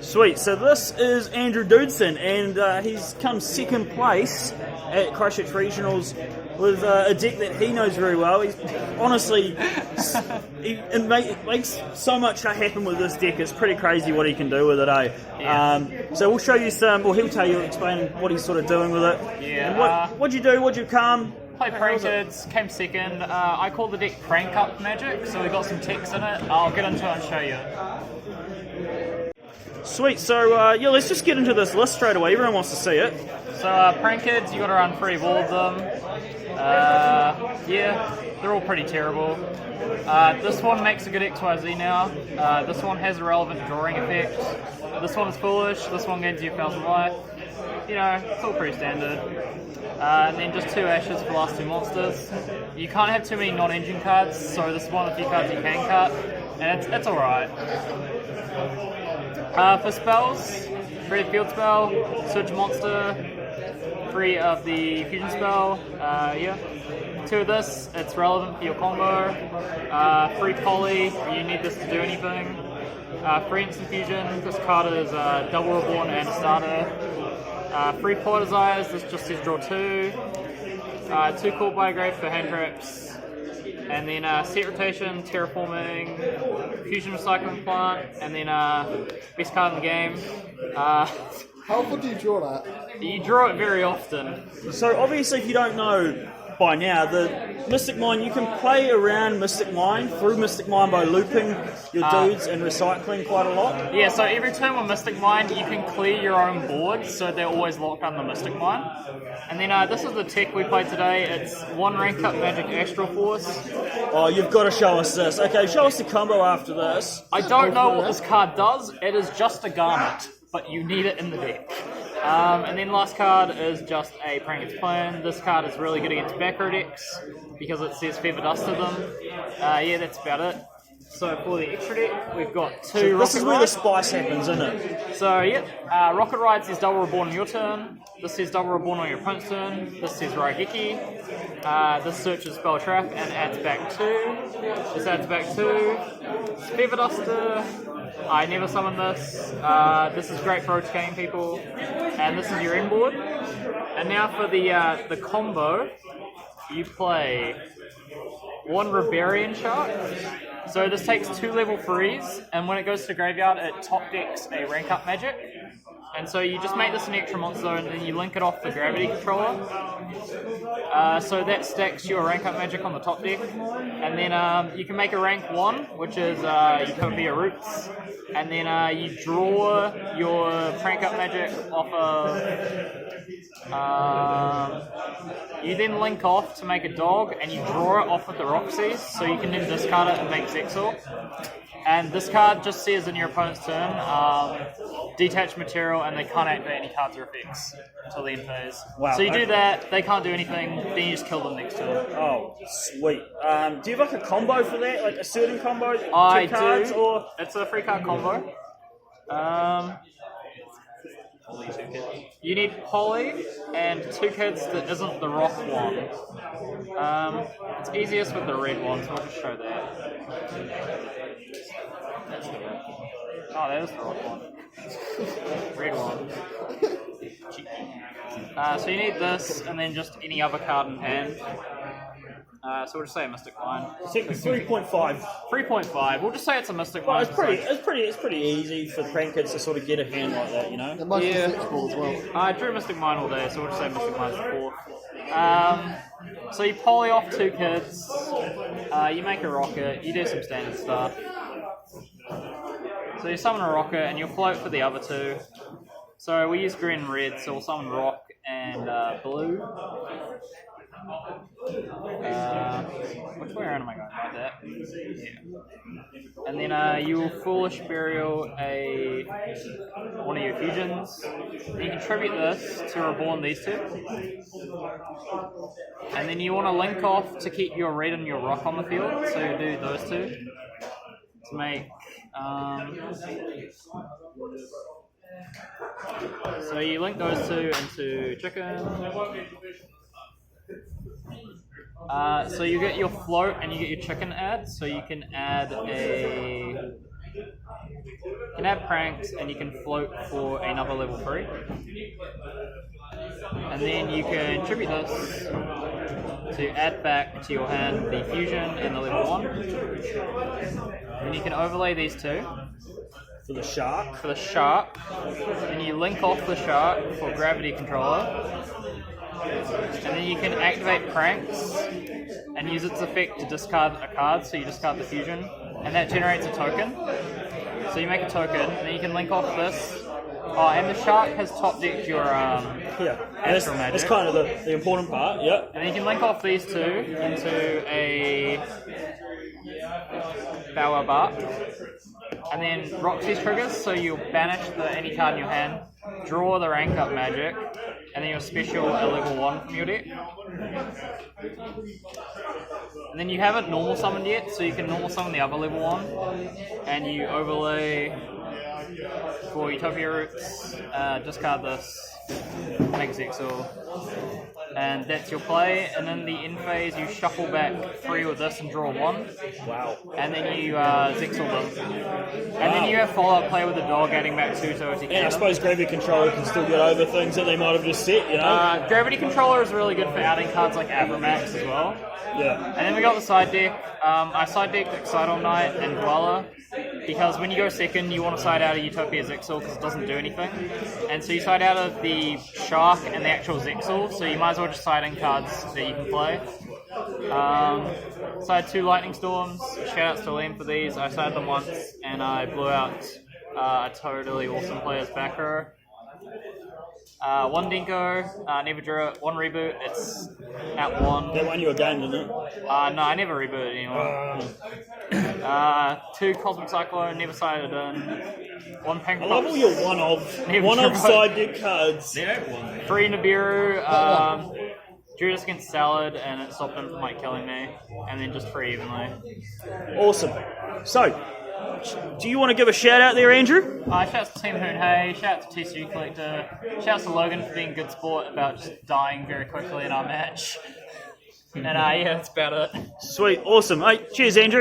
Sweet, so this is Andrew Dudson, and he's come second place at Christchurch Regionals with a deck that he knows very well. He's honestly, it makes so much happen with this deck. It's pretty crazy what he can do with it, eh? Yeah. So we'll show you some, well, he'll tell you, explain what he's sort of doing with it. Yeah. What'd you do? What'd you come? Played Prank Kids, came second. I call the deck Prank Up Magic, so we got some text in it. I'll get into it and show you. Sweet, so yeah, let's just get into this list straight away. Everyone wants to see it. So Prank Kids, you got to run 3 of all of them. Yeah, they're all pretty terrible. This one makes a good XYZ now. This one has a relevant drawing effect. This one is foolish. This one gains you 1,000 life. You know, it's all pretty standard. And then just 2 ashes for the last 2 monsters. You can't have too many non-engine cards, so this is one of the few cards you can cut, and it's alright. For spells, 3 field spell, switch monster, 3 of the fusion spell, yeah. 2 of this, it's relevant for your combo. 3 poly, you need this to do anything. 3 instant fusion, this card is double reborn and starter. 3 Poor Desires, this just says draw 2. 2 Call by Grave for hand traps. And then set rotation, terraforming, fusion recycling plant, and then best card in the game. How often do you draw that? You draw it very often. So obviously, if you don't know by now, the Mystic Mine, you can play around Mystic Mine through Mystic Mine by looping your dudes and recycling quite a lot. Yeah, so every turn with Mystic Mine, you can clear your own board, so they're always locked under Mystic Mine. And then this is the tech we played today. It's 1 rank up Magic Astral Force. Oh, you've got to show us this. Okay, show us the combo after this. I don't know what this card does. It is just a garnet, but you need it in the deck. And then last card is just a Prank Kids Plan. This card is really good against back row decks because it says Feather Dust to them. Yeah, that's about it. So for the extra deck, we've got 2 So Rocket this is where the Rides. spice happens, isn't it? So, yep, Rocket Ride says Double Reborn on your turn. This says Double Reborn on your opponent's turn. This says Raigeki. This searches Spell Trap and adds back 2. This adds back 2. Feather Duster. I never summon this. This is great for rotating people. And this is your end board. And now for the combo, you play 1 Rebellion Shark. So this takes 2 level 3s, and when it goes to the graveyard, it top decks a rank up magic. And so you just make this an extra monster, and then you link it off the gravity controller. So that stacks your rank up magic on the top deck. And then you can make a rank 1, which is you come via roots. And then you draw your rank up magic off of... you then link off to make a dog, and you draw it off with the Roxys, so you can then discard it and make Zexal. And this card just says in your opponent's turn, detach material, and they can't activate any cards or effects until the end phase. Wow. So you do that, they can't do anything, then you just kill them next turn. Oh, sweet. Do you have like a combo for that? Like a certain combo? I 2 cards, do. Or... It's a 3 card combo. You need Poly and 2 kids that isn't the rock one. It's easiest with the red one, so I'll just show that. That's the rock. Oh, that is the rock one. Red one. So you need this, and then just any other card in hand. So we'll just say a Mystic Mine. 3.5. 3.5. We'll just say it's a Mystic Well, Mine. it's pretty easy for Prank Kids to sort of get a hand like that, you know? It might Yeah. be flexible as well. I drew Mystic Mine all day, so we'll just say Mystic Mine's the 4th. So you poly off 2 kids, you make a rocket, you do some standard stuff. So you summon a rocket, and you'll float for the other 2. So we use green and red, so we'll summon rock and blue. Which way around am I going? Like that? Yeah. And then you will Foolish Burial one of your fusions. And you contribute this to reborn these 2. And then you want to link off to keep your red and your rock on the field, so you do those 2. To make So you link those two into chicken. So you get your float and you get your chicken add. So you can add pranks and you can float for another level 3. And then you can tribute this to add back to your hand the fusion and the level 1. And you can overlay these two. For the shark. For the shark. And you link off the shark for gravity controller. And then you can activate pranks and use its effect to discard a card, so you discard the fusion. And that generates a token. So you make a token, and then you can link off this. Oh, and the shark has top decked your astral magic. That's kind of the important part, yep. And then you can link off these two into a Bower Bark. And then Roxy's triggers, so you'll banish any card in your hand, draw the rank up magic, and then you'll special a level 1 from your deck. And then you haven't normal summoned yet, so you can normal summon the other level 1, and you overlay for Utopia Roots, discard this, make Zexal, and that's your play. And then the end phase, you shuffle back 3 with this and draw 1. Wow. And then you Zexal them. And then you have follow-up play with the dog, adding back 2 to it. And I suppose Gravity Controller can still get over things that they might have just set, you know? Gravity Controller is really good for outing cards like Abramax as well. Yeah. And then we got the side deck. I side decked Excite All Night and Dweller, because when you go second, you want to side out a Utopia Zexal because it doesn't do anything. And so you side out of the Shark and the actual Zexal, so you might as well just side in cards that you can play. Side 2 Lightning Storms. Shoutouts to Liam for these. I sided them once and I blew out a totally awesome player's back row. 1 Dinko, never drew it. 1 reboot, it's at 1. That won you a game, didn't it? No, I never rebooted anyone. 2 Cosmic Cyclone, never sided in. 1 Pink I love all your one-off side deck cards. 3 Nibiru, drew this against Salad and it stopped him from killing me. And then just 3 evenly. Awesome. So, do you want to give a shout out there, Andrew? Shouts to Team Hoon Hey, shouts to TCU Collector, shouts to Logan for being a good sport about just dying very quickly in our match. And yeah, that's about it. Sweet, awesome. Hey, cheers, Andrew.